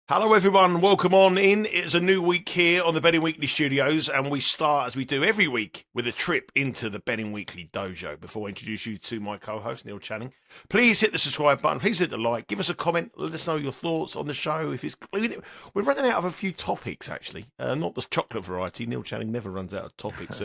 Hello, everyone. Welcome on in. It's a new week here on the Betting Weekly Studios, and we start, as we do every week, with a trip into the Betting Weekly Dojo. Before I introduce you to my co-host, Neil Channing, please hit the subscribe button. Please hit the like. Give us a comment. Let us know your thoughts on the show. We're running out of a few topics, actually. Not the chocolate variety. Neil Channing never runs out of topics,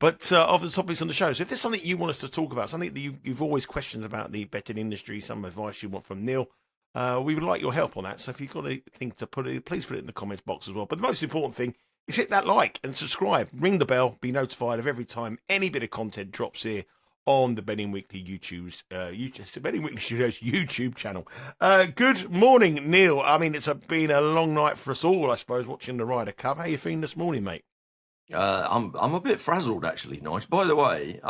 but of the topics on the show. So if there's something you want us to talk about, something that you've always questioned about the betting industry, some advice you want from Neil. We would like your help on that. So if you've got anything to put it, please put it in the comments box as well. But the most important thing is hit that like and subscribe. Ring the bell. Be notified of every time any bit of content drops here on the Betting Weekly Betting Weekly Studios YouTube channel. Good morning, Neil. I mean, been a long night for us all, I suppose, watching the Ryder Cup. How you feeling this morning, mate? I'm a bit frazzled, actually, Nice. By the way,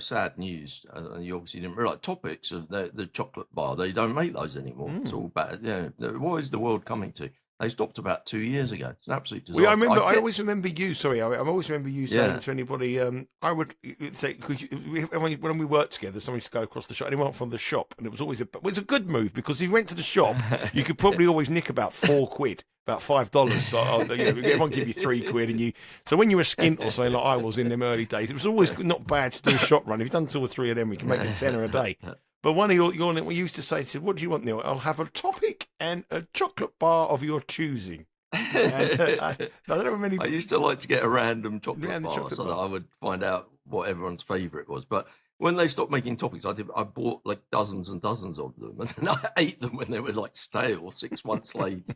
sad news. You obviously didn't realise topics of the chocolate bar. They don't make those anymore. It's all bad. Yeah, what is the world coming to? They stopped about 2 years ago. It's an absolute disaster. Well, I always remember you. Sorry, I always remember you saying to anybody. I would say when we worked together, somebody used to go across the shop, and he went from the shop, and it was always a good move because if you went to the shop, you could probably always nick about £4. About $5, so everyone give you £3, and So when you were skint or something like I was in them early days, it was always not bad to do a shot run. If you've done 2 or 3 of them, we can make a tenner a day. But one of your we used to say, "What do you want, Neil? I'll have a topic and a chocolate bar of your choosing." I don't know many. I used to like to get a random chocolate bar so that I would find out what everyone's favourite was, but. When they stopped making topics, I bought like dozens and dozens of them, and then I ate them when they were like stale 6 months later.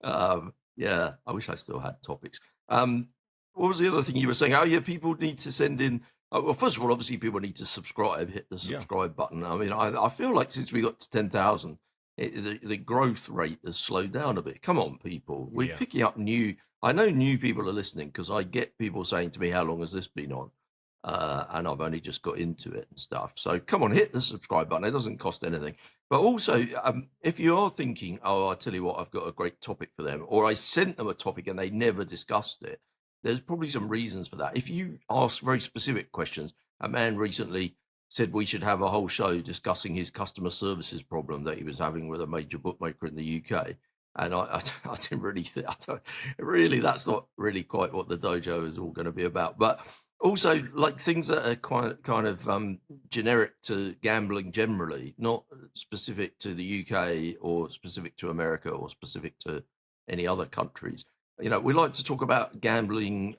I wish I still had topics. What was the other thing you were saying? Oh, yeah, people need to send in. Well, first of all, obviously, people need to subscribe, hit the subscribe button. I mean, I feel like since we got to 10,000, the growth rate has slowed down a bit. Come on, people. We're picking up I know new people are listening because I get people saying to me, how long has this been on? And I've only just got into it and stuff. So come on, hit the subscribe button. It doesn't cost anything. But also, if you are thinking, oh, I tell you what, I've got a great topic for them, or I sent them a topic and they never discussed it, there's probably some reasons for that. If you ask very specific questions, a man recently said we should have a whole show discussing his customer services problem that he was having with a major bookmaker in the UK. And I didn't really think, that's not really quite what the dojo is all going to be about. But also, like things that are kind of generic to gambling generally, not specific to the UK or specific to America or specific to any other countries. We like to talk about gambling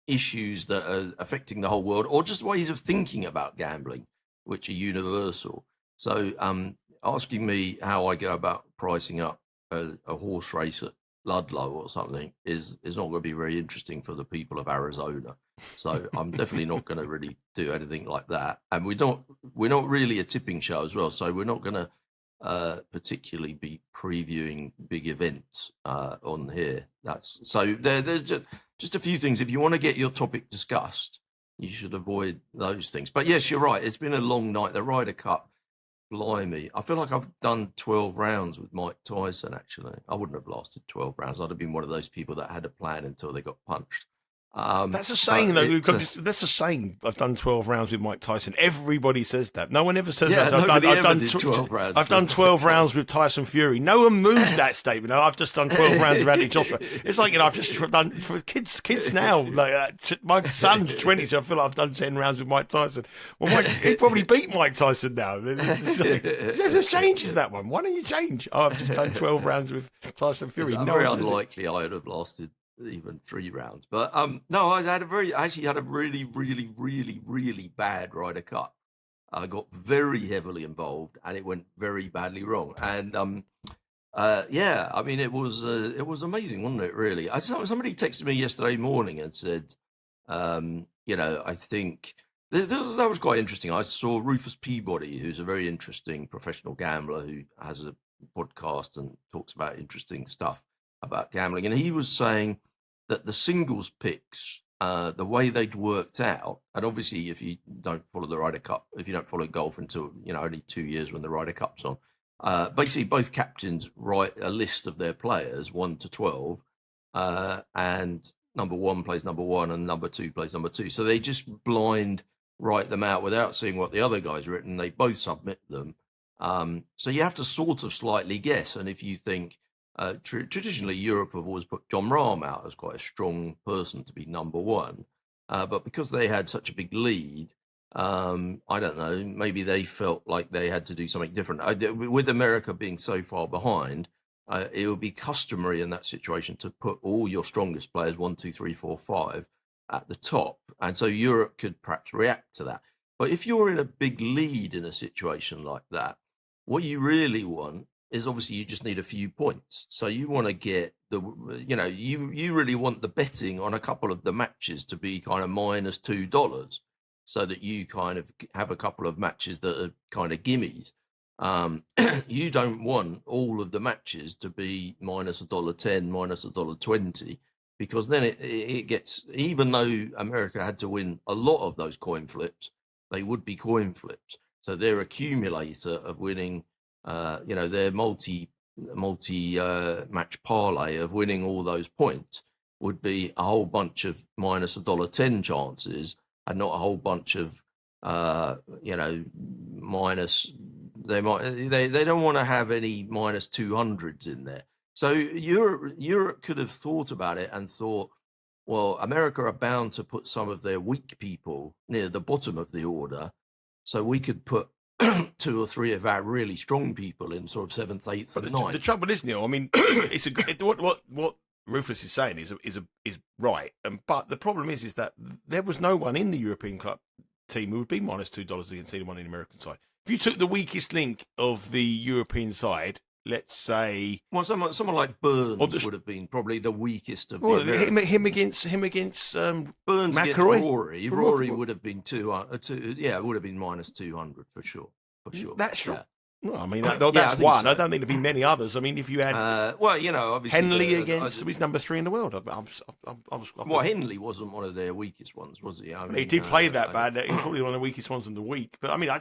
issues that are affecting the whole world, or just ways of thinking about gambling, which are universal. So asking me how I go about pricing up a horse race at Ludlow or something is not going to be very interesting for the people of Arizona. So I'm definitely not going to really do anything like that. And we're not really a tipping show as well. So we're not going to particularly be previewing big events on here. There's just a few things. If you want to get your topic discussed, you should avoid those things. But yes, you're right. It's been a long night. The Ryder Cup. Blimey, I feel like I've done 12 rounds with Mike Tyson, actually. I wouldn't have lasted 12 rounds. I'd have been one of those people that had a plan until they got punched. That's a saying, though. That's a saying. I've done 12 rounds with Mike Tyson. Everybody says that. No one ever says that. I've done 12 rounds with Tyson Fury. No one moves that statement. No, I've just done 12 rounds with Andy Joshua. It's like, I've just done for kids now. Like my son's 20, so I feel like I've done 10 rounds with Mike Tyson. Well, he'd probably beat Mike Tyson now. There's changes that one. Why don't you change? Oh, I've just done 12 rounds with Tyson Fury. It's very unlikely I would have lasted even 3 rounds, but no, I actually had a really, really, really, really bad Ryder Cup. I got very heavily involved, and it went very badly wrong. And I mean, it was amazing, wasn't it? Really, somebody texted me yesterday morning and said, I think that was quite interesting. I saw Rufus Peabody, who's a very interesting professional gambler who has a podcast and talks about interesting stuff about gambling, and he was saying that the singles picks, the way they'd worked out, and obviously if you don't follow the Ryder Cup, if you don't follow golf until only 2 years when the Ryder Cup's on, basically both captains write a list of their players 1 to 12, and number 1 plays number 1 and number 2 plays number 2. So they just blind write them out without seeing what the other guy's written. They both submit them. So you have to sort of slightly guess. And if you think Traditionally, Europe have always put John Rahm out as quite a strong person to be number one. But because they had such a big lead, I don't know, maybe they felt like they had to do something different. With America being so far behind, it would be customary in that situation to put all your strongest players, 1, 2, 3, 4, 5, at the top. And so Europe could perhaps react to that. But if you're in a big lead in a situation like that, what you really want is obviously you just need a few points. So you want to get you really want the betting on a couple of the matches to be kind of -$2, so that you kind of have a couple of matches that are kind of gimmies. You don't want all of the matches to be -$1.10, -$1.20, because then it gets, even though America had to win a lot of those coin flips, they would be coin flips. So their accumulator of winning, their multi match parlay of winning all those points would be a whole bunch of -$1.10 chances, and not a whole bunch of minus. They don't want to have any -200s in there. So Europe could have thought about it and thought, well, America are bound to put some of their weak people near the bottom of the order, so we could put 2 or 3 of our really strong people in sort of 7th, 8th, and 9th. The trouble is, Neil, I mean, what Rufus is saying is right, but the problem is that there was no one in the European club team who would be -$2 against anyone in the American side. If you took the weakest link of the European side, let's say, well, someone like Burns would have been probably the weakest of him against Burns McIlroy. Against Rory would have been it would have been -200 for sure. That's true. Yeah. Well, I mean, that's one. So. I don't think there'd be many others. I mean, if you had, obviously Henley against, he's number 3 in the world. Henley wasn't one of their weakest ones, was he? He did play that bad. He's probably one of the weakest ones in the week. But I mean, I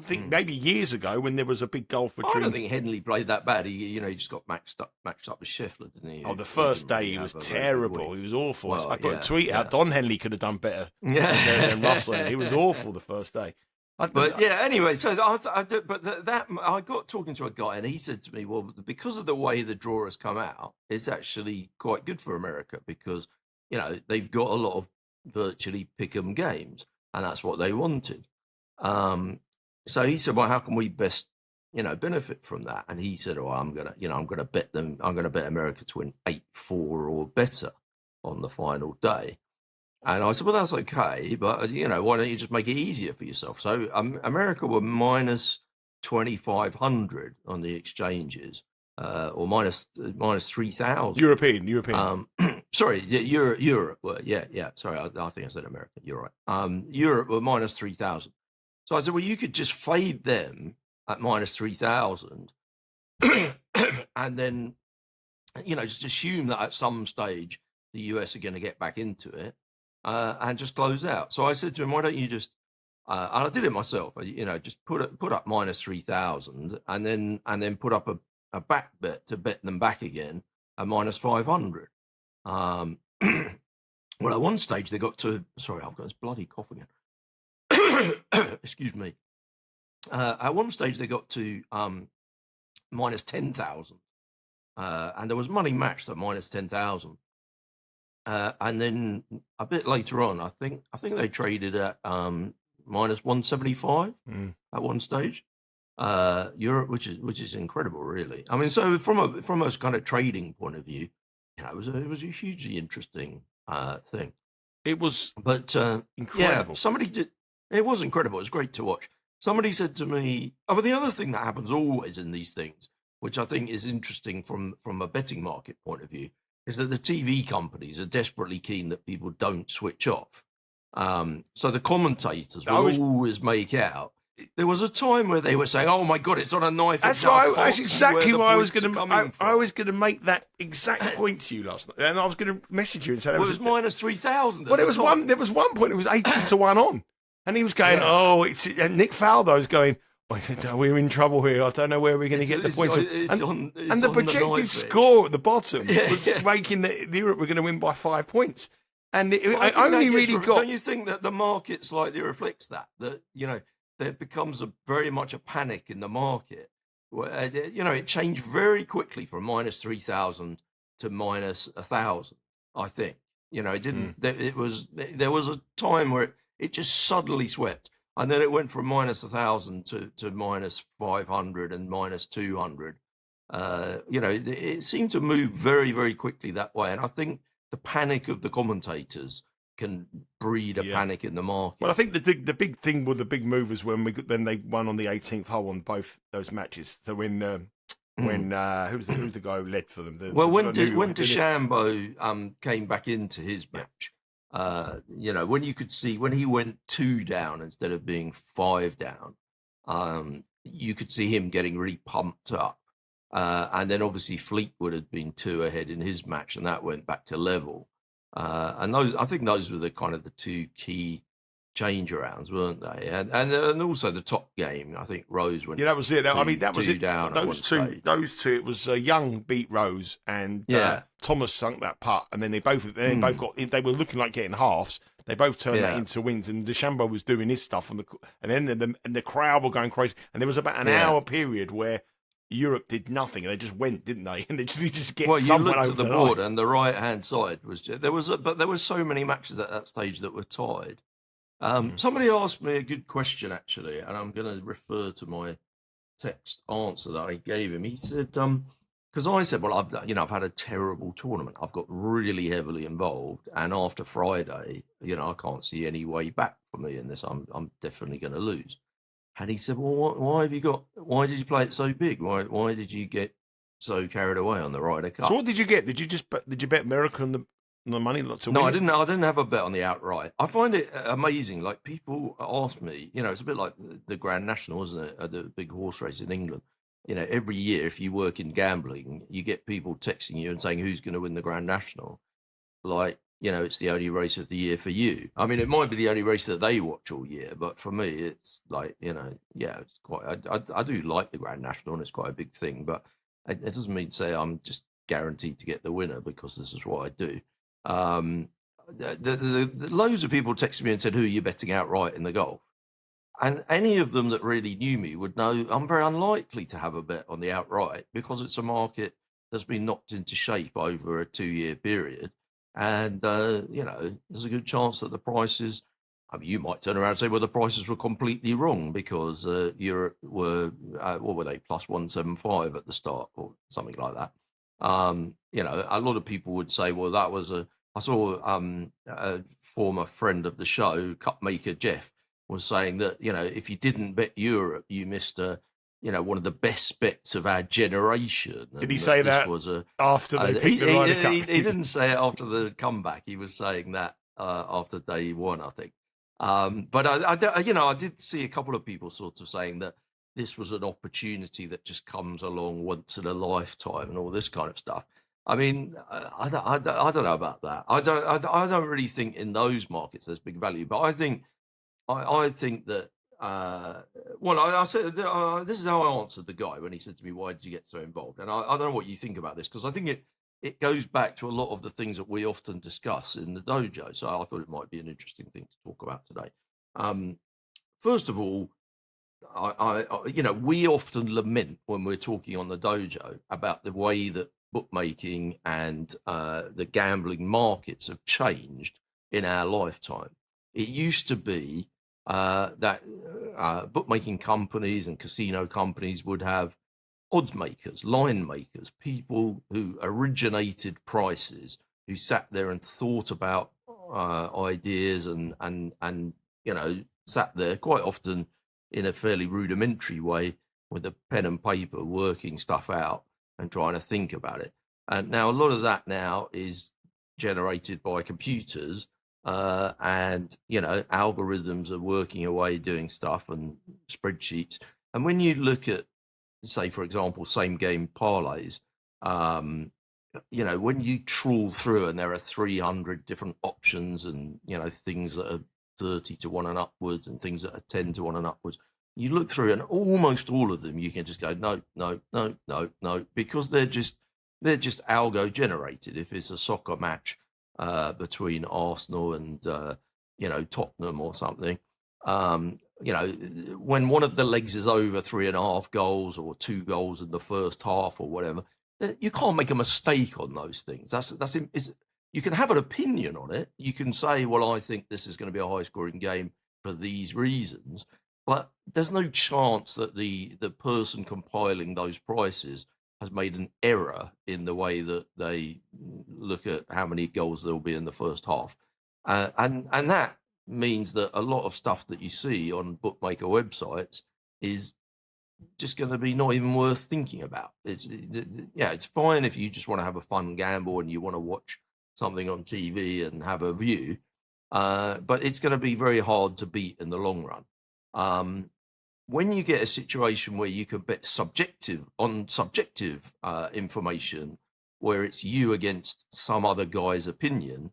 think maybe years ago when there was a big gulf between. I don't think Henley played that bad. He just got matched up with Scheffler, didn't he? Oh, the first day he was terrible. He was awful. Well, I put a tweet out. Don Henley could have done better than Russell. He was awful the first day. Anyway, so I got talking to a guy, and he said to me, well, because of the way the draw has come out, it's actually quite good for America, because they've got a lot of virtually pick-em games, and that's what they wanted. So he said, well, how can we best benefit from that? And he said, I'm gonna bet them. I'm gonna bet America to win 8-4 or better on the final day. And I said, well, that's okay, but, why don't you just make it easier for yourself? So America were -2,500 on the exchanges, or minus 3,000. European. Sorry, Europe were, yeah. Sorry, I think I said America. You're right. Europe were -3,000. So I said, well, you could just fade them at -3,000, and then, just assume that at some stage the US are going to get back into it. And just close out. So I said to him, why don't you just, and I did it myself, just put up -3,000 and then put up a back bet to bet them back again at -500. Well, at one stage they got to, sorry, I've got this bloody cough again. Excuse me. At one stage they got to -10,000. And there was money matched at -10,000. And then a bit later on, I think they traded at -175 at one stage. Europe, which is incredible, really. I mean, so from a kind of trading point of view, it was a hugely interesting thing. It was, but incredible. Yeah, somebody did. It was incredible. It was great to watch. Somebody said to me, but the other thing that happens always in these things, which I think is interesting from a betting market point of view, is that the TV companies are desperately keen that people don't switch off. So the commentators will always make out. There was a time where they were saying, "Oh my God, it's on a knife." That's exactly why I was going to. I was going to make that exact point to you last night, and I was going to message you and say, it was -3,000. Well, there was one point. It was 80-1 on, and he was going, "Oh, it's." And Nick Faldo's going, we're in trouble here. I don't know where we're going to get the points. And the projected score at the bottom was making the Europe were going to win by 5 points. And I only really got. Don't you think that the market slightly reflects that? That there becomes very much a panic in the market it changed very quickly from minus 3,000 to minus 1,000. I think, it didn't. There was a time where it just suddenly swept, and then it went from minus 1,000 to minus 500 and minus 200. It seemed to move very, very quickly that way, and I think the panic of the commentators can breed a panic in the market. Well, I think the big thing with the big move was when they won on the 18th hole on both those matches. So when who's the guy who led for them? When DeChambeau came back into his match, when you could see when he went 2 down instead of being 5 down, you could see him getting really pumped up. And then obviously Fleetwood had been 2 ahead in his match, and that went back to level. And I think those were the kind of the 2 key change arounds, weren't they? And also the top game. I think Rose went. Yeah, that was it. I mean, that was it. Down those two. It was Young beat Rose, and Thomas sunk that putt, and then they both got. They were looking like getting halves. They both turned that into wins, and DeChambeau was doing his stuff and then the crowd were going crazy, and there was about an hour period where Europe did nothing, and they just went, didn't they? And they just get. Well, you looked at the board, and the right-hand side was there were so many matches at that stage that were tied. Somebody asked me a good question actually, and I'm going to refer to my text answer that I gave him. He said, because I said, well, I've had a terrible tournament. I've got really heavily involved, and after Friday, I can't see any way back for me in this. I'm definitely going to lose. And he said, well, why did you play it so big? Why did you get so carried away on the Ryder Cup? So what did you get? Did you bet America on the money? No, I didn't have a bet on the outright. I find it amazing. Like, people ask me, it's a bit like the Grand National, isn't it? The big horse race in England. Every year, if you work in gambling, you get people texting you and saying who's going to win the Grand National. Like, it's the only race of the year for you. I mean, it might be the only race that they watch all year, but for me, it's like, it's quite. I do like the Grand National, and it's quite a big thing, but it doesn't mean to say I'm just guaranteed to get the winner because this is what I do. Loads of people texted me and said, who are you betting outright in the golf? And any of them that really knew me would know I'm very unlikely to have a bet on the outright because it's a market that's been knocked into shape over a 2-year period. And, there's a good chance that the prices, you might turn around and say, well, the prices were completely wrong because Europe were, what were they, plus 175 at the start or something like that. A lot of people would say, well, that was I saw a former friend of the show, Cupmaker Jeff, was saying that, if you didn't bet Europe, you missed one of the best bets of our generation. Did he say that after they picked the Ryder Cup? He didn't say it after the comeback. He was saying that after day 1, I think. But I did see a couple of people sort of saying that this was an opportunity that just comes along once in a lifetime and all this kind of stuff. I mean, I don't know about that. I don't really think in those markets there's big value, but I think that. I said this is how I answered the guy when he said to me, "Why did you get so involved?" And I don't know what you think about this because I think it goes back to a lot of the things that we often discuss in the dojo. So I thought it might be an interesting thing to talk about today. First of all, we often lament when we're talking on the dojo about the way that bookmaking and the gambling markets have changed in our lifetime. It used to be that bookmaking companies and casino companies would have odds makers, line makers, people who originated prices, who sat there and thought about ideas and sat there quite often in a fairly rudimentary way with a pen and paper working stuff out and trying to think about it. And now a lot of that now is generated by computers and algorithms are working away doing stuff and spreadsheets. And when you look at, say, for example, same game parlays, when you trawl through and there are 300 different options and things that are 30 to 1 and upwards and things that are 10 to 1 and upwards, you look through and almost all of them you can just go no, because they're just algo generated. If it's a soccer match between Arsenal and Tottenham or something, when one of the legs is over 3.5 goals or 2 goals in the first half or whatever, you can't make a mistake on those things. You can have an opinion on it. You can say, well, I think this is going to be a high scoring game for these reasons, but there's no chance that the person compiling those prices has made an error in the way that they look at how many goals there will be in the first half. And that means that a lot of stuff that you see on bookmaker websites is just going to be not even worth thinking about. It's fine if you just want to have a fun gamble and you want to watch something on TV and have a view, but it's going to be very hard to beat in the long run. When you get a situation where you can bet subjective information, where it's you against some other guy's opinion,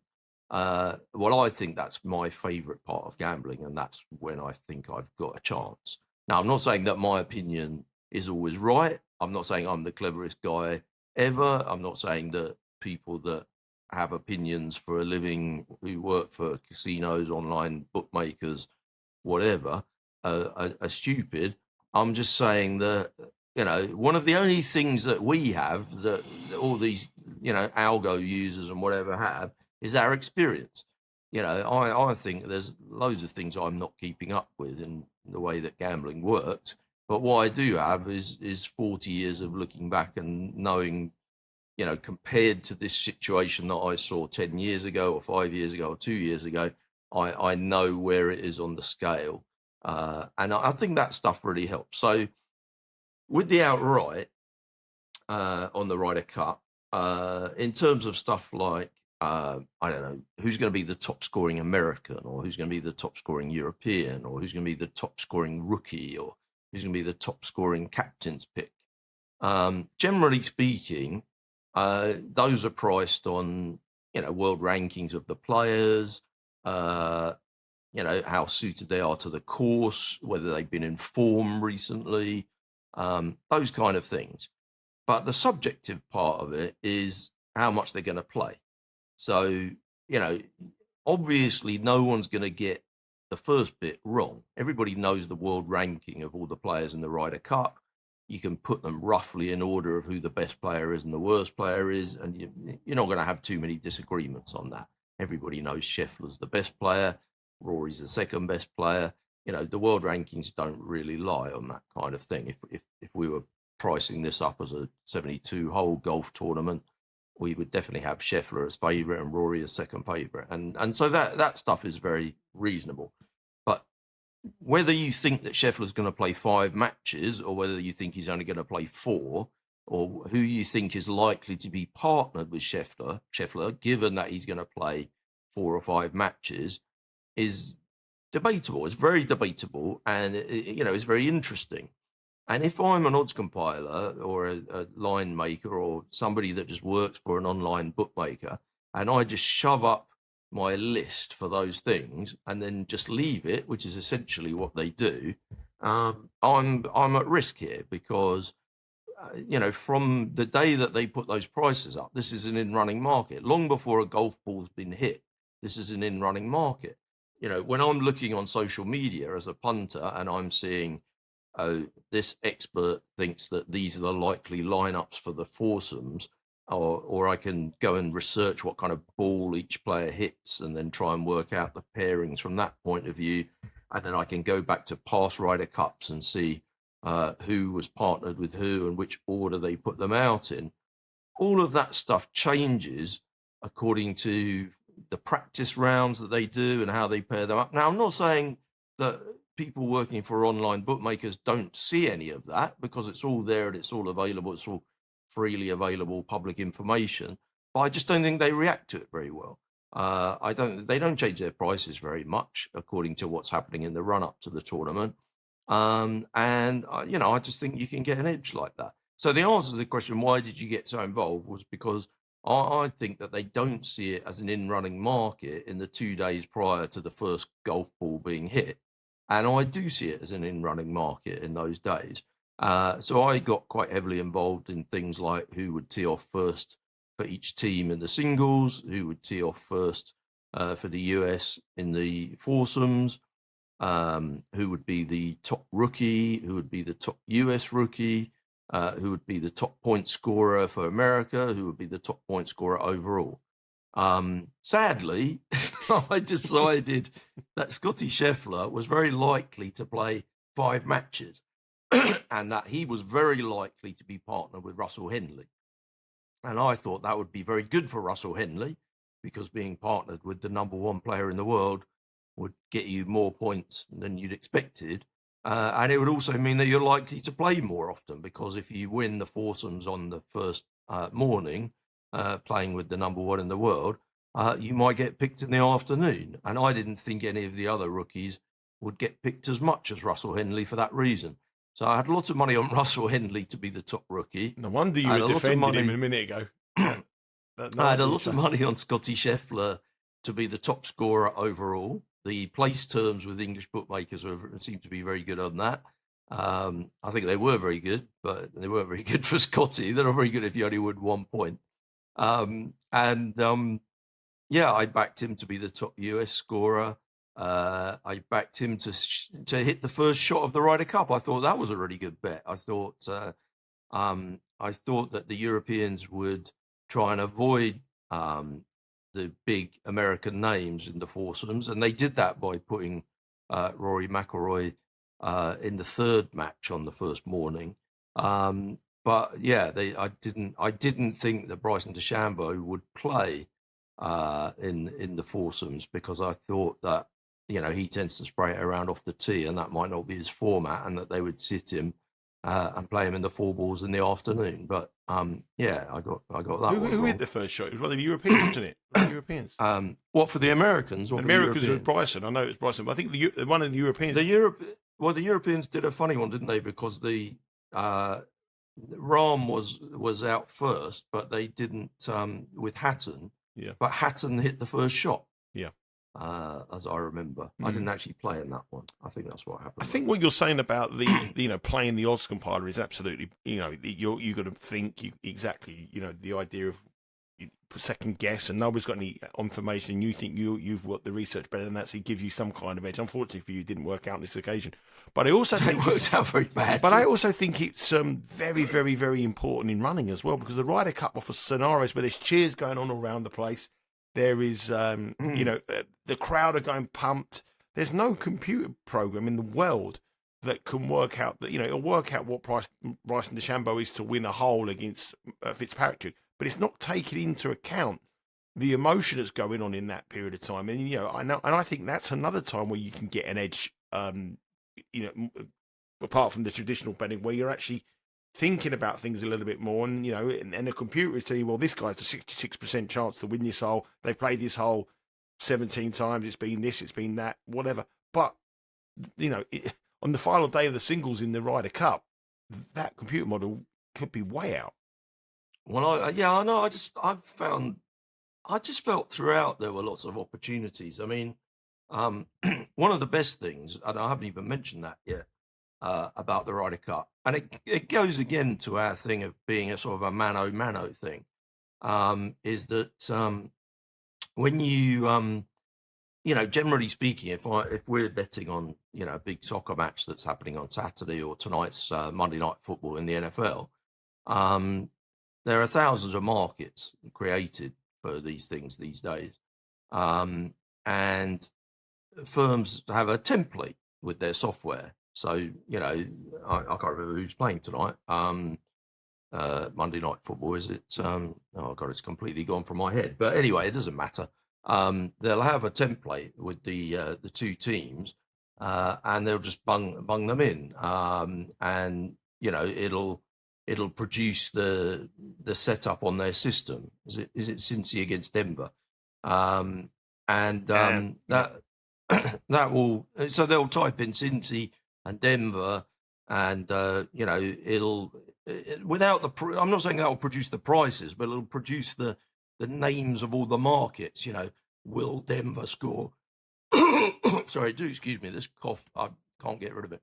well, I think that's my favorite part of gambling, and that's when I think I've got a chance. Now, I'm not saying that my opinion is always right. I'm not saying I'm the cleverest guy ever. I'm not saying that people that have opinions for a living, who work for casinos, online bookmakers, whatever, are stupid. I'm just saying that, one of the only things that we have that all these, algo users and whatever have is our experience. I think there's loads of things I'm not keeping up with in the way that gambling works. But what I do have is 40 years of looking back and knowing, compared to this situation that I saw 10 years ago or 5 years ago or 2 years ago, I know where it is on the scale. And I think that stuff really helps. So with the outright on the Ryder Cup, in terms of stuff like, I don't know, who's going to be the top scoring American, or who's going to be the top scoring European, or who's going to be the top scoring rookie, or who's going to be the top scoring captain's pick. Generally speaking, those are priced on, world rankings of the players, how suited they are to the course, whether they've been in form recently, those kind of things. But the subjective part of it is how much they're going to play. So, obviously no one's going to get the first bit wrong. Everybody knows the world ranking of all the players in the Ryder Cup. You can put them roughly in order of who the best player is and the worst player is, and you're not going to have too many disagreements on that. Everybody knows Scheffler's the best player, Rory's the second best player. The world rankings don't really lie on that kind of thing. If we were pricing this up as a 72-hole golf tournament, we would definitely have Scheffler as favourite and Rory as second favourite. And so that stuff is very reasonable. But whether you think that Scheffler's going to play 5 matches, or whether you think he's only going to play 4, or who you think is likely to be partnered with Scheffler, given that he's going to play 4 or 5 matches, is debatable. It's very debatable, and it's very interesting. And if I'm an odds compiler or a line maker or somebody that just works for an online bookmaker, and I just shove up my list for those things and then just leave it, which is essentially what they do, I'm at risk here, because from the day that they put those prices up, this is an in-running market. Long before a golf ball's been hit, this is an in-running market. When I'm looking on social media as a punter and I'm seeing, this expert thinks that these are the likely lineups for the foursomes, or I can go and research what kind of ball each player hits and then try and work out the pairings from that point of view. And then I can go back to past Ryder Cups and see who was partnered with who and which order they put them out in. All of that stuff changes according to the practice rounds that they do and how they pair them up. Now, I'm not saying that people working for online bookmakers don't see any of that, because it's all there and it's all available. It's all freely available public information. But I just don't think they react to it very well. They don't change their prices very much according to what's happening in the run up to the tournament. I just think you can get an edge like that. So the answer to the question, why did you get so involved, was because I think that they don't see it as an in-running market in the 2 days prior to the first golf ball being hit. And I do see it as an in-running market in those days. So I got quite heavily involved in things like who would tee off first for each team in the singles, who would tee off first for the US in the foursomes, who would be the top rookie, who would be the top US rookie, who would be the top point scorer for America, who would be the top point scorer overall. Sadly, I decided that Scotty Scheffler was very likely to play 5 matches and that he was very likely to be partnered with Russell Henley. And I thought that would be very good for Russell Henley, because being partnered with the #1 player in the world would get you more points than you'd expected. And it would also mean that you're likely to play more often, because if you win the foursomes on the first morning, playing with the #1 in the world, you might get picked in the afternoon. And I didn't think any of the other rookies would get picked as much as Russell Henley for that reason. So I had lots of money on Russell Henley to be the top rookie. No wonder you were defending him a minute ago. I had a lot of money on Scotty Scheffler to be the top scorer overall. The place terms with English bookmakers seemed to be very good on that. I think they were very good, but they weren't very good for Scotty. They're not very good if you only win 1 point. Yeah, I backed him to be the top US scorer. I backed him to hit the first shot of the Ryder Cup. I thought that was a really good bet. I thought that the Europeans would try and avoid the big American names in the foursomes, and they did that by putting Rory McIlroy in the 3rd match on the first morning. But yeah, I didn't think that Bryson DeChambeau would play in the foursomes, because I thought that, you know, he tends to spray it around off the tee, and that might not be his format, and that they would sit him and play him in the 4 balls in the afternoon. But yeah, I got that. Who hit the first shot? It was one of the Europeans, wasn't it? The Europeans. What, for the Americans? Or the Americans were Bryson. I know it was Bryson, but I think one of the Europeans. The Europeans did a funny one, didn't they? Because the Rahm was out first, but they didn't with Hatton. Yeah. But Hatton hit the first shot. Yeah. As I remember, I didn't actually play in that one. I think that's what happened. I think what you're saying about the playing the odds compiler is absolutely, you got to think exactly, the idea of second guess, and nobody's got any information. You think you've worked the research better than that, so it gives you some kind of edge. Unfortunately for you, it didn't work out on this occasion. But I also think it worked out very bad. But I also think it's very, very, very important in running as well, because the Ryder Cup offers scenarios where there's cheers going on all around the place. There is, the crowd are going pumped. There's no computer program in the world that can work out that, it'll work out what price Bryson DeChambeau is to win a hole against Fitzpatrick, but it's not taking into account the emotion that's going on in that period of time. And, I know, and I think that's another time where you can get an edge, apart from the traditional betting, where you're actually thinking about things a little bit more, and and the computer is telling you, well, this guy's a 66% chance to win this hole. They've played this hole 17 times. It's been this, it's been that, whatever. But on the final day of the singles in the Ryder Cup, that computer model could be way out. Well, I know. I just felt throughout there were lots of opportunities. I mean, one of the best things, and I haven't even mentioned that yet, about the Ryder Cup, and it goes again to our thing of being a sort of a mano thing, is that when you generally speaking, if we're betting on a big soccer match that's happening on Saturday, or tonight's Monday Night Football in the NFL, there are thousands of markets created for these things these days, and firms have a template with their software. So, I can't remember who's playing tonight. Monday Night Football, is it? Oh, God, it's completely gone from my head. But anyway, it doesn't matter. They'll have a template with the 2 teams, and they'll just bung them in. And, it'll produce the setup on their system. Is it Cincy against Denver? That will, so they'll type in Cincy and Denver, and it'll without I'm not saying that will produce the prices, but it'll produce the names of all the markets. Will Denver score? Sorry, do excuse me, this cough, I can't get rid of it.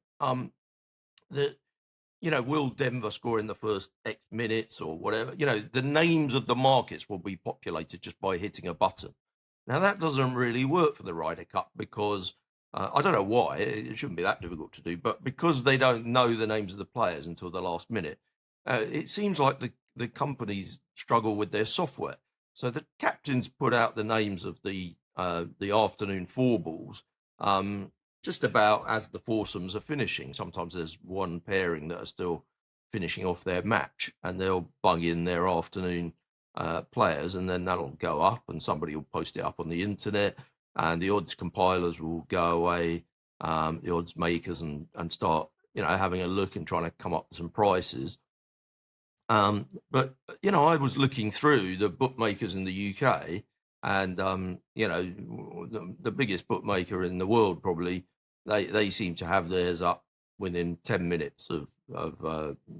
Will Denver score in the first X minutes or whatever? The names of the markets will be populated just by hitting a button. Now, that doesn't really work for the Ryder Cup, because I don't know why. It shouldn't be that difficult to do, but because they don't know the names of the players until the last minute, it seems like the companies struggle with their software. So the captains put out the names of the afternoon four balls just about as the foursomes are finishing. Sometimes there's one pairing that are still finishing off their match, and they'll bung in their afternoon players, and then that'll go up, and somebody will post it up on the internet, and the odds compilers will go away, the odds makers, and start having a look and trying to come up with some prices. But I was looking through the bookmakers in the UK, and the biggest bookmaker in the world, probably, they seem to have theirs up within 10 minutes of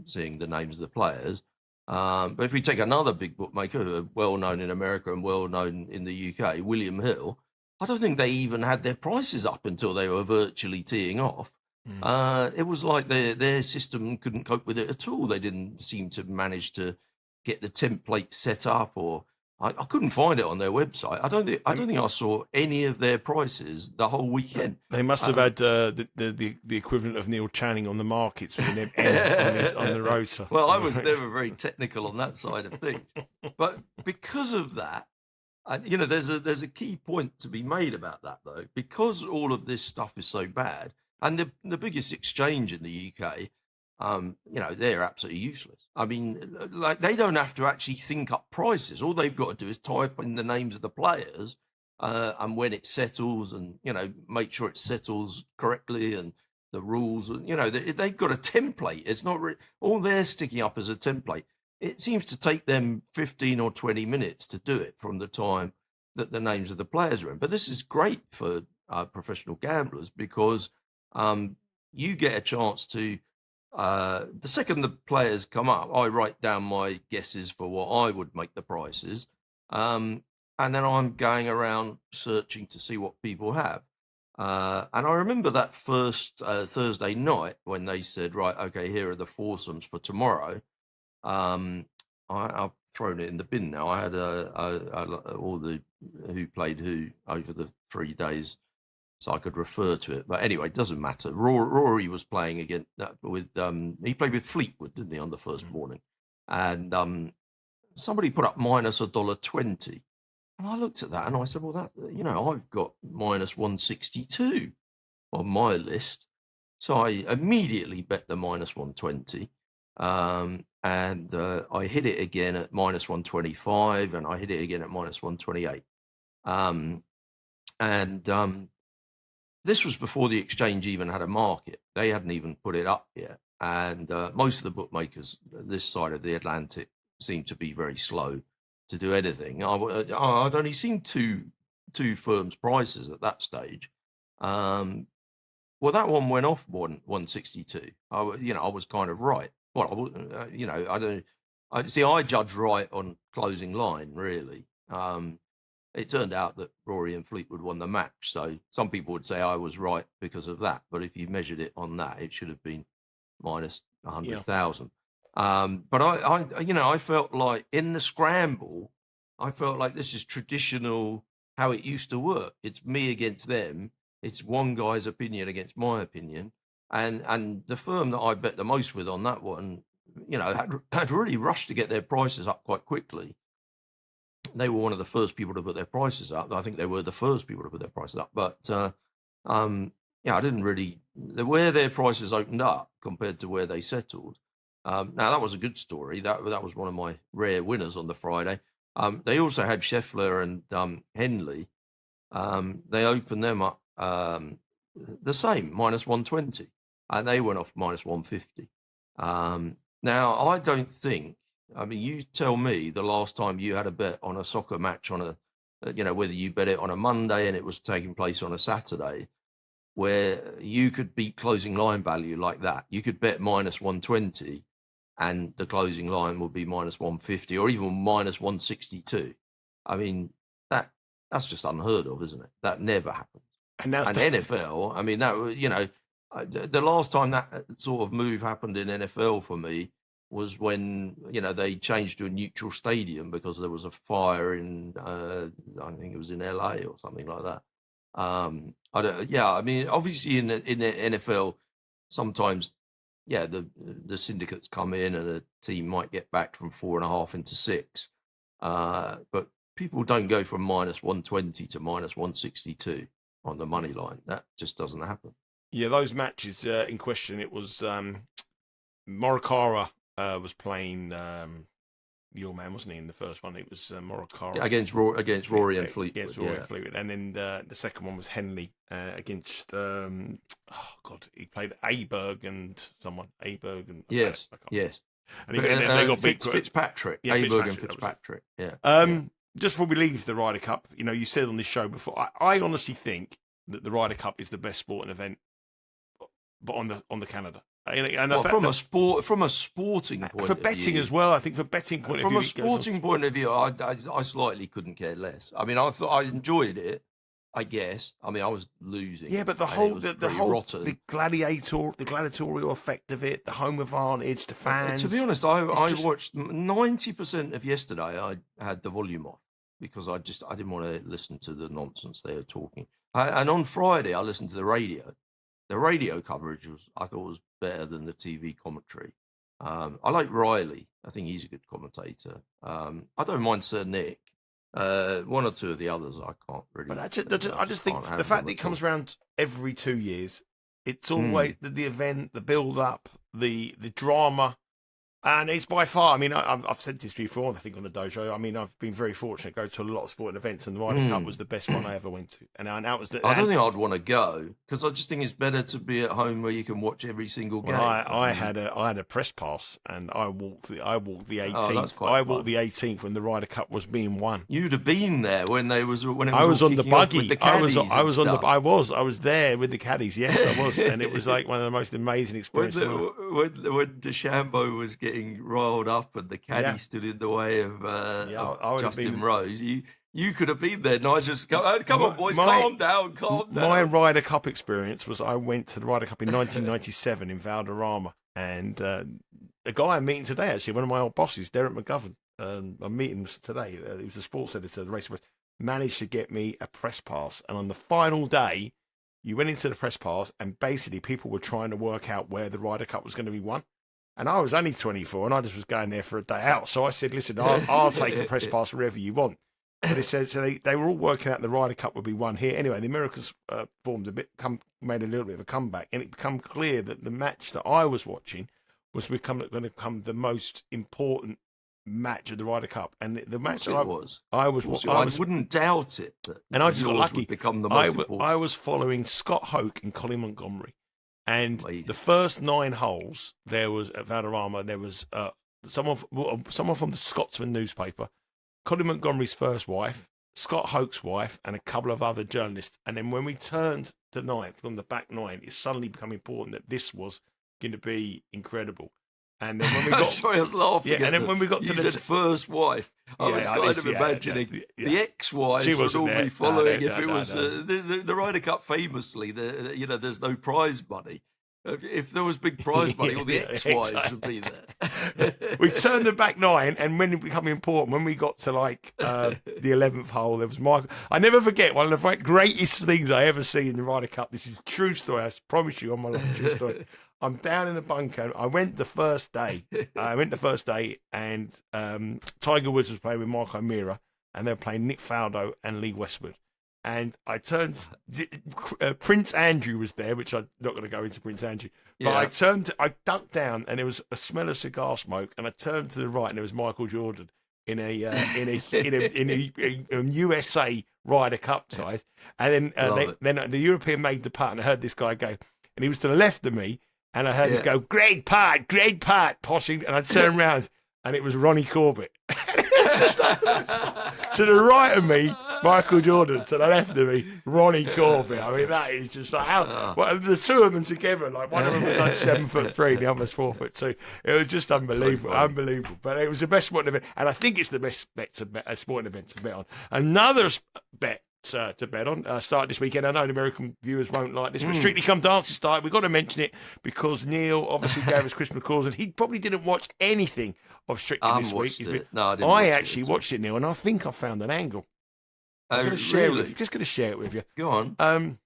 seeing the names of the players. But if we take another big bookmaker who are well known in America and well known in the UK, William Hill, I don't think they even had their prices up until they were virtually teeing off. It was like their system couldn't cope with it at all. They didn't seem to manage to get the template set up, or I couldn't find it on their website. I don't think I saw any of their prices the whole weekend. They must have had the equivalent of Neil Channing on the markets with an M on the rotor. Well, I was never very technical on that side of things, but because of that, there's a key point to be made about that, though, because all of this stuff is so bad, and the biggest exchange in the UK, they're absolutely useless. I mean, like, they don't have to actually think up prices. All they've got to do is type in the names of the players and when it settles, and make sure it settles correctly, and the rules. They've got a template. It's not all they're sticking up as a template. It seems to take them 15 or 20 minutes to do it from the time that the names of the players are in. But this is great for professional gamblers, because you get a chance to, the second the players come up, I write down my guesses for what I would make the prices. And then I'm going around searching to see what people have. And I remember that first Thursday night when they said, right, okay, here are the foursomes for tomorrow. I've thrown it in the bin now. I had all the who played who over the 3 days, so I could refer to it. But anyway, it doesn't matter. Rory was playing again with he played with Fleetwood, didn't he, on the first morning? And somebody put up minus $1.20, and I looked at that and I said, well, that I've got minus 162 on my list, so I immediately bet the minus 120. And I hit it again at minus 125, and I hit it again at minus 128. This was before the exchange even had a market. They hadn't even put it up yet. And most of the bookmakers this side of the Atlantic seemed to be very slow to do anything. I'd only seen two firms' prices at that stage. Well, that one went off 162. I was kind of right. Well, I judge right on closing line, really. It turned out that Rory and Fleetwood won the match, so some people would say I was right because of that. But if you measured it on that, it should have been minus 100,000. But I felt like in the scramble, I felt like this is traditional how it used to work. It's me against them. It's one guy's opinion against my opinion. And the firm that I bet the most with on that one, had really rushed to get their prices up quite quickly. They were one of the first people to put their prices up. I think they were the first people to put their prices up. But I didn't really, where their prices opened up compared to where they settled. Now that was a good story. That was one of my rare winners on the Friday. They also had Scheffler and Henley. They opened them up the same, minus 120, and they went off minus 150. Now, I don't think, you tell me the last time you had a bet on a soccer match on whether you bet it on a Monday and it was taking place on a Saturday, where you could beat closing line value like that. You could bet minus 120 and the closing line would be minus 150 or even minus 162. That's just unheard of, isn't it? That never happens. And NFL, the last time that sort of move happened in NFL for me was when, they changed to a neutral stadium because there was a fire in, I think it was in LA or something like that. I don't. Yeah, I mean, obviously in the NFL, sometimes, yeah, the syndicates come in and a team might get backed from 4.5 into 6, but people don't go from -120 to -162 on the money line. That just doesn't happen. Yeah, those matches in question, it was Morikawa was playing your man, wasn't he, in the first one? It was Morikawa Against Rory and Fleetwood. Against Rory and Fleetwood. And then the second one was Henley against, he played Aberg and someone. Aberg and... Yes. And they got beat. Fitzpatrick. Yeah, Aberg and Fitzpatrick. Yeah. Just before we leave the Ryder Cup, you said on this show before, I honestly think that the Ryder Cup is the best sporting event, but on the Canada. And from a sporting point of view, for betting as well, I think for betting point of view, from a sporting point of view, I slightly couldn't care less. I mean, I thought I enjoyed it. I guess. I mean, I was losing. Yeah, but the whole gladiatorial effect of it, the home advantage, the fans. To be honest, I watched 90% of yesterday. I had the volume off because I didn't want to listen to the nonsense they were talking. And on Friday, I listened to the radio. The radio coverage I thought was better than the TV commentary. I like Riley. I think he's a good commentator. I don't mind Sir Nick. One or two of the others I can't really. But I just think the fact that it comes around every 2 years, it's always the event, the build up, the drama. And it's by far, I mean, I've said this before, I think on the Dojo, I mean, I've been very fortunate to go to a lot of sporting events, and the Ryder Cup was the best one I ever went to. And that was I don't think I'd want to go, because I just think it's better to be at home where you can watch every single game. I had a press pass, and I walked the 18th. I walked the 18th when the Ryder Cup was being won. You'd have been there when it was I was on the buggy. I was there with the caddies. Yes, I was, and it was like one of the most amazing experiences. When DeChambeau was getting rolled up and the caddy stood in the way of Justin Rose, you could have been there, Nigel. Come on, boys, calm down. My Ryder Cup experience was I went to the Ryder Cup in 1997 in Valderrama, and a guy I'm meeting today, actually, one of my old bosses, Derek McGovern, I'm meeting him today. He was the sports editor of the race, managed to get me a press pass, and on the final day, you went into the press pass, and basically people were trying to work out where the Ryder Cup was going to be won. And I was only 24, and I just was going there for a day out. So I said, listen, I'll take a press pass wherever you want. But it said, so they were all working out the Ryder Cup would be won here. Anyway, the Americans made a little bit of a comeback, and it became clear that the match that I was watching was going to become the most important match of the Ryder Cup. And the match I wouldn't doubt it. And I just got lucky. Become the most important. I was following Scott Hoke and Colin Montgomery. And Amazing. The first 9 holes, there was at Valderrama, there was someone from the Scotsman newspaper, Colin Montgomery's first wife, Scott Hoke's wife, and a couple of other journalists. And then when we turned to 9th on the back 9, it suddenly became important that this was going to be incredible. And then when we got, sorry, I was laughing. Yeah, and then when we got to the first wife, I was kind of imagining the ex-wives would all be following. The Ryder Cup famously, there's no prize money. If there was big prize money, all the ex-wives would be there. We turned the back 9, and when it became important, when we got to the 11th hole, there was Michael. I never forget one of the greatest things I ever see in the Ryder Cup. This is a true story. I promise you on my life, true story. I'm down in the bunker. I went the first day. And Tiger Woods was playing with Mark O'Meara, and they were playing Nick Faldo and Lee Westwood. And I turned, Prince Andrew was there, which I'm not going to go into Prince Andrew. But yeah. I ducked down, and there was a smell of cigar smoke, and I turned to the right, and there was Michael Jordan in a USA Ryder Cup side. And then the European made the putt, and I heard this guy go, and he was to the left of me, and I heard this go, great putt, poshing, and I turned around, and it was Ronnie Corbett. To the right of me, Michael Jordan. To the left of me, Ronnie Corbett. I mean, that is just like how the two of them together. Like one of them was like 7'3", the other was 4'2". It was just unbelievable, unbelievable. But it was the best sporting event, and I think it's the best sporting event to bet on. Another bet to bet on start this weekend. I know the American viewers won't like this, but Strictly Come Dancing started. We've got to mention it because Neil obviously gave us Christmas calls, and he probably didn't watch anything of Strictly this week. No, I didn't. I actually watched it, Neil, and I think I found an angle. I'm going to share it with really? you. Just going to share it with you. Go on.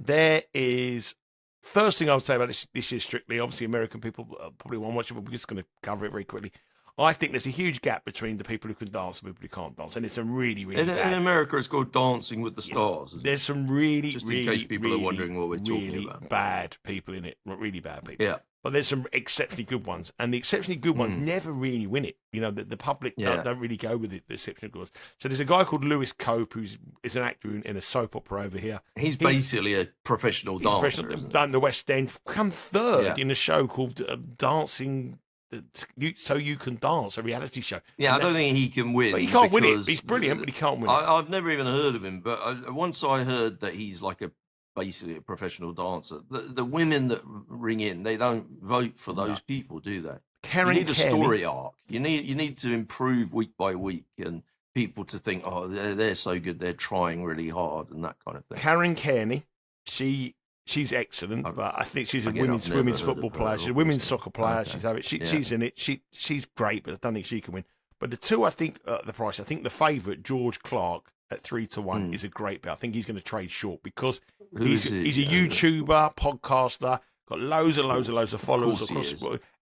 There is, first thing I would say about this year strictly, obviously American people probably won't watch it, but we're just going to cover it very quickly. I think there's a huge gap between the people who can dance and people who can't dance, and it's some really, really bad. In America, it's called Dancing with the Stars. There's some really, just really, in case people really, are wondering what we're talking really about. bad people in it, really bad people. Yeah. But there's some exceptionally good ones, and the exceptionally good ones never really win it. You know, the public don't really go with the exceptionally good ones. So there's a guy called Lewis Cope who's an actor in a soap opera over here. He's basically a professional dancer. Done the West End, come third in a show called Dancing. So You Can Dance, a reality show. Yeah, I don't think he can win. But he can't win it. He's brilliant, but he can't win it. I've never even heard of him, but once I heard that he's like basically a professional dancer. The women that ring in, they don't vote for those people, do they? You need a story arc. You need to improve week by week, and people to think, oh, they're so good, they're trying really hard, and that kind of thing. Karen Kearney, she's excellent, but I think she's a women's football player. She's a women's soccer player. Okay. She's in it. She's great, but I don't think she can win. But the two, I think, the price. I think the favourite, George Clark, at 3-1, is a great bet. I think he's going to trade short because he's a YouTuber, podcaster, got loads of followers,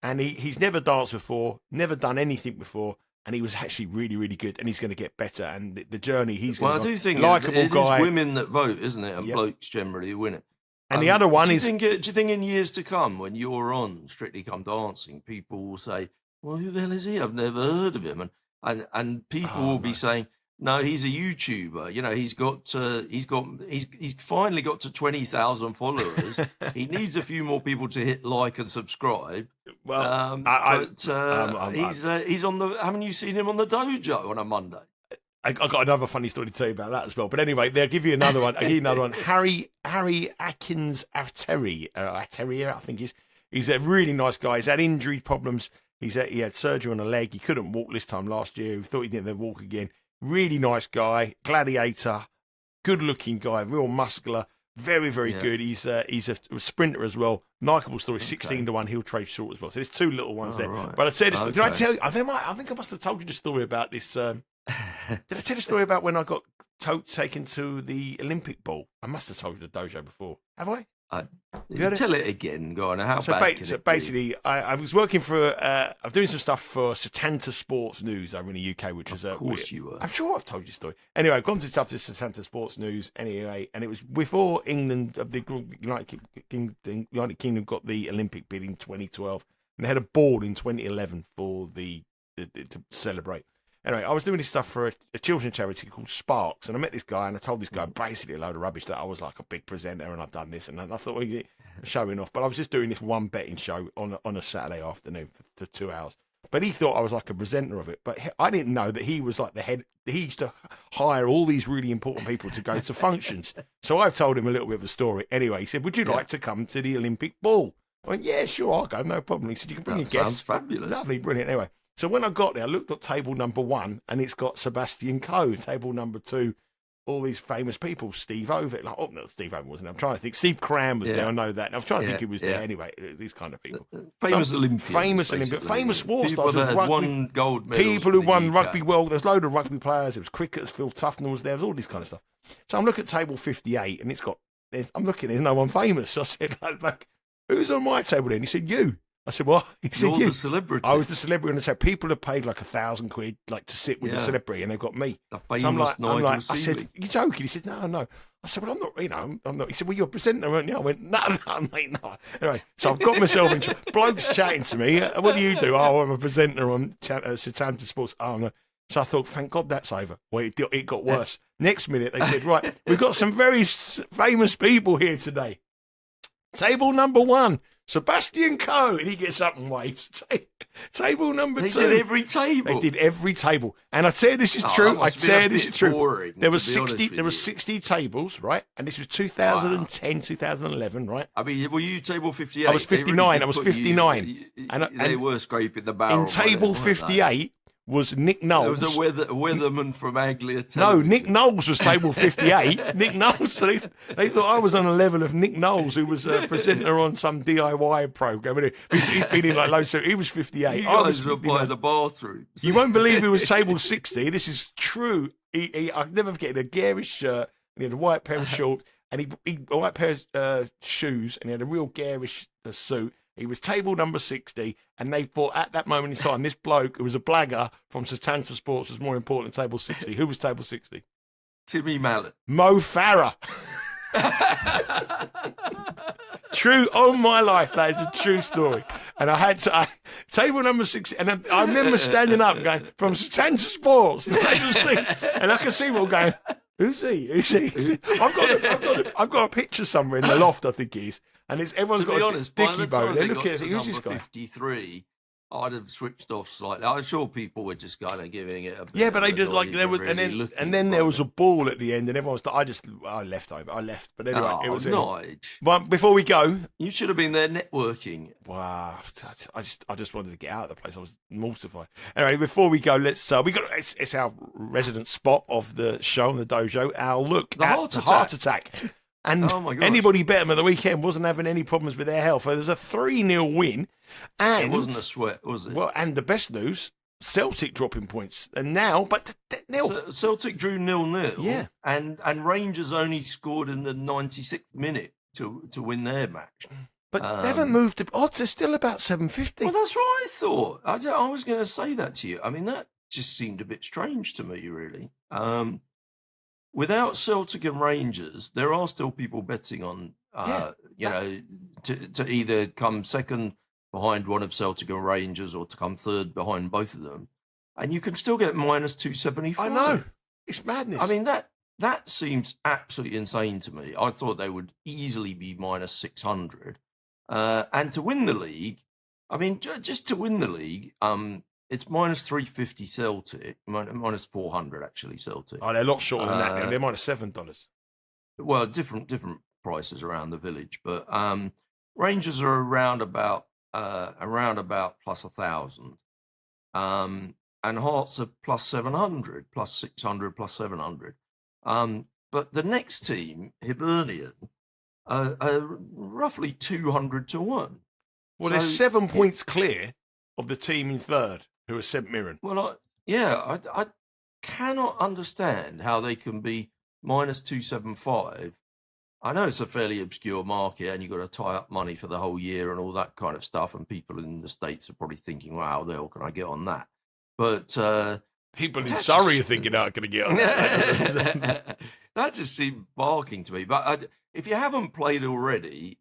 and he's never danced before, never done anything before. And he was actually really, really good, and he's going to get better. And the journey he's going to. Well, I do think likable guy. It is women that vote, isn't it? And blokes generally win it. And the other one is. Do you think in years to come, when you're on Strictly Come Dancing, people will say, "Well, who the hell is he? I've never heard of him," and people will be saying, "No, he's a YouTuber. You know, he's finally got to 20,000 followers. He needs a few more people to hit like and subscribe." Well, he's on the. Haven't you seen him on the Dojo on a Monday? I got another funny story to tell you about that as well. But anyway, they'll give you another one. I'll give you another one. Harry Atkins Ateri, I think he's a really nice guy. He's had injury problems. He had surgery on a leg. He couldn't walk this time last year. He thought he didn't walk again. Really nice guy, gladiator, good-looking guy, real muscular, very, very good. He's a sprinter as well. Likeable story, 16-1. He'll trade short as well. So there's two little ones there. Right. But I said, did I tell you? I think I must have told you the story about this. Did I tell you the story about when I got taken to the Olympic ball? I must have told you the dojo before. Have I? Tell it again. Go on. Basically, I was working for. I was doing some stuff for Setanta Sports News over in the UK, which was. Of course, you were. I'm sure I've told you the story. Anyway, I've gone to stuff to Setanta Sports News anyway, and it was before England, the United Kingdom got the Olympic bid in 2012, and they had a ball in 2011 for to celebrate. Anyway, I was doing this stuff for a children's charity called Sparks, and I met this guy, and I told this guy basically a load of rubbish that I was like a big presenter, and I'd done this, and I thought, well, showing off. But I was just doing this one betting show on a Saturday afternoon for 2 hours. But he thought I was like a presenter of it. But I didn't know that he was like the head. He used to hire all these really important people to go to functions. So I told him a little bit of the story. Anyway, he said, would you like to come to the Olympic ball? I went, yeah, sure, I'll go, no problem. He said, you can bring your guests. Sounds fabulous. Lovely, brilliant. Anyway. So when I got there, I looked at table number 1, and it's got Sebastian Coe. Table number 2, all these famous people. Steve Ovett. No, Steve Ovett wasn't there. I'm trying to think. Steve Cram was there. I know that. And I was trying to think who was there anyway. These kind of people. Famous Olympians. Famous sports stars. People that won gold medals. People who won rugby world. There's a load of rugby players. There was cricketers. Phil Tufnell was there. There's all this kind of stuff. So I'm looking at table 58, and I'm looking, there's no one famous. So I said, like, who's on my table then? He said, you. I said, what? He said, You're the celebrity. I was the celebrity. And I said, people have paid like £1,000 like to sit with the celebrity, and they've got me. The famous Nigel Seeley. I said, you're joking? He said, no. I said, well, I'm not, I'm not. He said, well, you're a presenter, aren't you? I went, no, mate, no. Anyway, so I've got myself in blokes chatting to me. What do? Oh, I'm a presenter on Setanta Sports. Oh, no. So I thought, thank God that's over. Well, it got worse. Next minute, they said, right, we've got some very famous people here today. Table number 1. Sebastian Coe, and he gets up and waves. Table number 2. They did every table. They did every table, and I say this is true. I say this is true. There was 60. There was 60 tables, right? And this was 2010, 2011, right? I mean, were you table 58? I was 59. I was 59, and they were scraping the barrel. In table 58 was Nick There Knowles. was a weatherman from Anglia. No, Nick Knowles was table 58. Nick Knowles, so they thought I was on a level of Nick Knowles, who was a presenter on some DIY program. He's been in like loads of, he was 58. You I was guys were by the bathrooms. You won't believe he was table 60. This is true. I'll never forget, he had a garish shirt, and he had a white pair of shorts, and he a white pair of shoes, and he had a real garish suit. He was table number 60, and they thought at that moment in time, this bloke who was a blagger from Satanta Sports was more important than table 60. Who was table 60? Timmy Mallet. Mo Farah. True, on my life, that is a true story. And I had to, table number 60, and I remember standing up going, from Satanta Sports, and I can see people going, Who's he? I've got a picture somewhere in the loft, I think it is. And everyone's got a dicky boat. They're looking at it. Who's this guy? 53, I'd have switched off slightly. I'm sure people were just kind of giving it a bit. Yeah, but they just like there was, really and then there was a ball at the end, and everyone was. I left. But anyway, it was Nige. But before we go, you should have been there networking. Wow, I just wanted to get out of the place. I was mortified. Anyway, before we go, let's it's our resident spot of the show on the dojo. Our look at the heart attack. And anybody bet them at the weekend wasn't having any problems with their health. There's a 3-0 win. And it wasn't a sweat, was it? Well, and the best news, Celtic dropping points. And now, but Celtic drew 0-0. Yeah. And Rangers only scored in the 96th minute to win their match. But they haven't moved. The odds are still about 750. Well, that's what I thought. I was going to say that to you. I mean, that just seemed a bit strange to me, really. Without Celtic and Rangers, there are still people betting on, to either come second behind one of Celtic and Rangers or to come third behind both of them. And you can still get minus 275. I know. It's madness. I mean, that seems absolutely insane to me. I thought they would easily be minus 600. And to win the league, I mean, just to win the league, it's minus 350 Celtic, minus 400 actually Celtic. Oh, they're a lot shorter than that now. They're minus $7. Well, different prices around the village, but Rangers are around about plus 1,000, and Hearts are plus 700, plus 600, plus 700. But the next team, Hibernian, are roughly 200 to 1. Well, they're 7 points clear of the team in third, who are St Mirren. Well, I cannot understand how they can be minus 275. I know it's a fairly obscure market and you've got to tie up money for the whole year and all that kind of stuff. And people in the States are probably thinking, wow, how the hell can I get on that? But people in Surrey are thinking, how can I get on that? That just seemed barking to me. But if you haven't played already,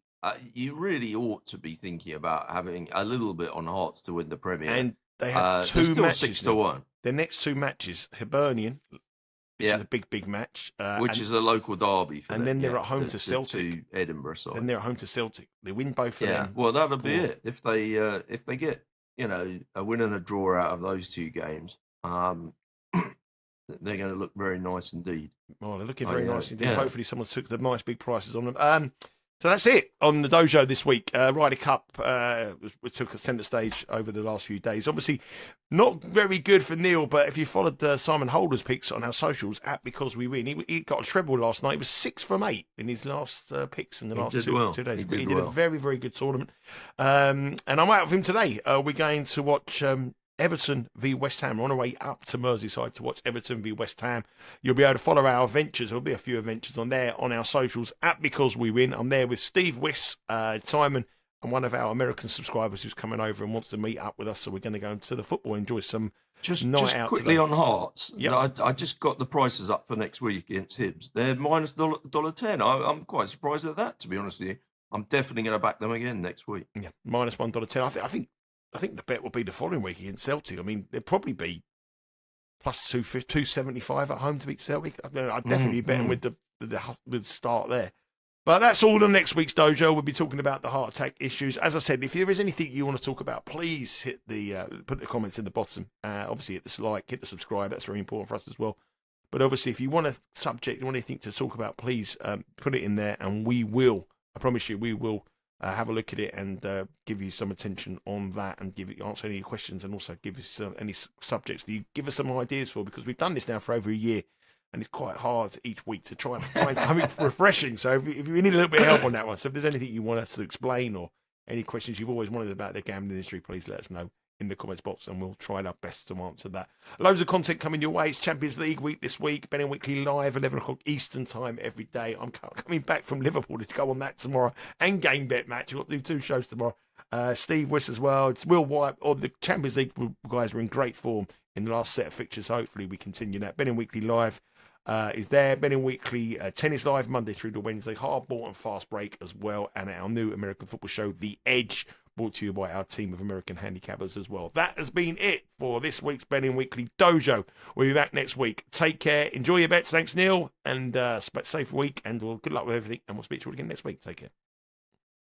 you really ought to be thinking about having a little bit on Hearts to win the Premier. And they have two matches. 6 to 1. Their next two matches, Hibernian, which is a big match. Which is a local derby for them. And then they're at home to Celtic. To Edinburgh, sorry. Then they're at home to Celtic. They win both of them. Well, that'll be it. If they get, a win and a draw out of those two games, they're going to look very nice indeed. Well, they're looking very nice indeed. Yeah. Hopefully someone took the nice big prices on them. So that's it on the dojo this week. Ryder Cup took a centre stage over the last few days. Obviously, not very good for Neil, but if you followed Simon Holder's picks on our socials at Because We Win, he got a treble last night. He was 6 from 8 in his last picks in the last 2 days. He did a very, very good tournament. And I'm out of him today. We're going to watch Everton v West Ham. We're on our way up to Merseyside to watch Everton v West Ham. You'll be able to follow our adventures. There'll be a few adventures on there on our socials at Because We Win. I'm there with Steve Wiss, Simon, and one of our American subscribers who's coming over and wants to meet up with us. So we're going to go to the football, enjoy some night out. Quickly today. On Hearts. Yep. I just got the prices up for next week against Hibs. They're minus $1.10. I'm quite surprised at that, to be honest with you. I'm definitely going to back them again next week. Yeah, minus $1.10. I think the bet will be the following week against Celtic. I mean, there'll probably be plus 275 at home to beat Celtic. I'd definitely bet them with the start there. But that's all on next week's dojo. We'll be talking about the heart attack issues. As I said, if there is anything you want to talk about, please hit put the comments in the bottom. Obviously, hit the like, hit the subscribe. That's very important for us as well. But obviously, if you want a subject, you want anything to talk about, please put it in there, and we will. I promise you, we will have a look at it and give you some attention on that, and answer any questions, and also give us any subjects that you give us some ideas for, because we've done this now for over a year, and it's quite hard each week to try and find something refreshing. So if you need a little bit of help on that one, so if there's anything you want us to explain or any questions you've always wanted about the gambling industry, please let us know in the comments box, and we'll try our best to answer that. Loads of content coming your way. It's Champions League week this week. Betting Weekly live, 11 o'clock Eastern time every day. I'm coming back from Liverpool to go on that tomorrow, and Game Bet Match. We've got to do 2 shows tomorrow. Steve Wiss as well. It's Will White. The Champions League guys are in great form in the last set of fixtures. Hopefully we continue that. Betting Weekly live is there. Betting Weekly tennis live Monday through to Wednesday. Hardball and Fast Break as well. And our new American football show, The Edge, brought to you by our team of American handicappers as well. That has been it for this week's Betting Weekly Dojo. We'll be back next week. Take care. Enjoy your bets. Thanks, Neil. And safe week. And good luck with everything. And we'll speak to you again next week. Take care.